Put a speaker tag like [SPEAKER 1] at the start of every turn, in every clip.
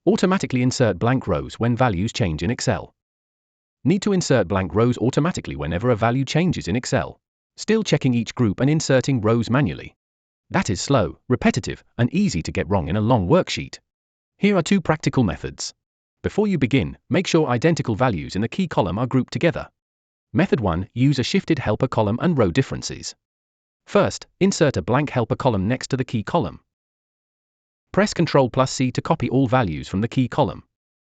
[SPEAKER 1] Automatically insert blank rows when values change in Excel. Need to insert blank rows automatically whenever a value changes in Excel. Still checking each group and inserting rows manually. That is slow, repetitive, and easy to get wrong in a long worksheet. Here are 2 practical methods. Before you begin, make sure identical values in the key column are grouped together. Method 1. Use a shifted helper column and row differences. First, insert a blank helper column next to the key column. Press Ctrl+C to copy all values from the key column.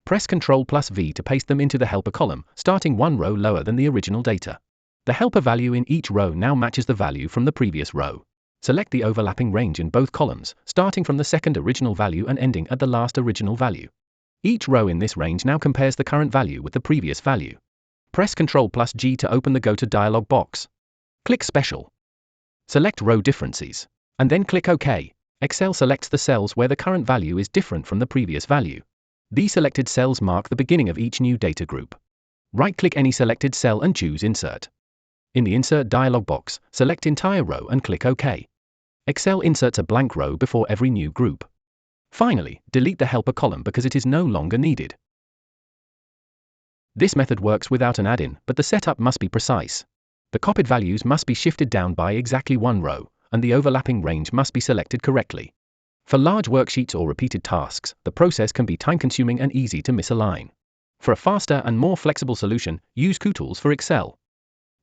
[SPEAKER 1] Press Ctrl+V to paste them into the helper column, starting 1 row lower than the original data. The helper value in each row now matches the value from the previous row. Select the overlapping range in both columns, starting from the second original value and ending at the last original value. Each row in this range now compares the current value with the previous value. Press Ctrl+G to open the Go to dialog box. Click Special. Select Row Differences, and then click OK. Excel selects the cells where the current value is different from the previous value. These selected cells mark the beginning of each new data group. Right-click any selected cell and choose Insert. In the Insert dialog box, select Entire Row and click OK. Excel inserts a blank row before every new group. Finally, delete the helper column because it is no longer needed. This method works without an add-in, but the setup must be precise. The copied values must be shifted down by exactly 1 row, and the overlapping range must be selected correctly. For large worksheets or repeated tasks, the process can be time-consuming and easy to misalign. For a faster and more flexible solution, use Kutools for Excel.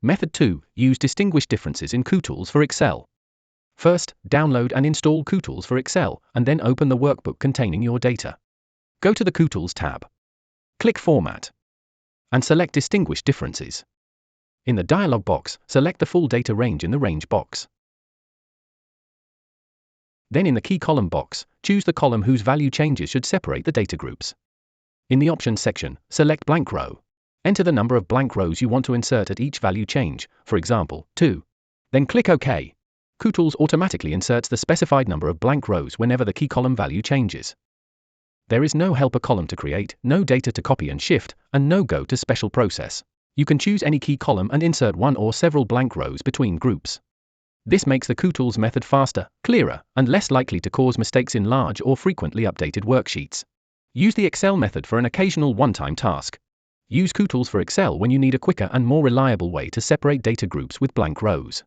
[SPEAKER 1] Method 2. Use distinguished differences in Kutools for Excel. First, download and install Kutools for Excel, and then open the workbook containing your data. Go to the Kutools tab. Click Format. And select Distinguished Differences. In the dialog box, select the full data range in the range box. Then in the key column box, choose the column whose value changes should separate the data groups. In the Options section, select Blank Row. Enter the number of blank rows you want to insert at each value change, for example, 2. Then click OK. Kutools automatically inserts the specified number of blank rows whenever the key column value changes. There is no helper column to create, no data to copy and shift, and no Go to Special process. You can choose any key column and insert one or several blank rows between groups. This makes the Kutools method faster, clearer, and less likely to cause mistakes in large or frequently updated worksheets. Use the Excel method for an occasional one-time task. Use Kutools for Excel when you need a quicker and more reliable way to separate data groups with blank rows.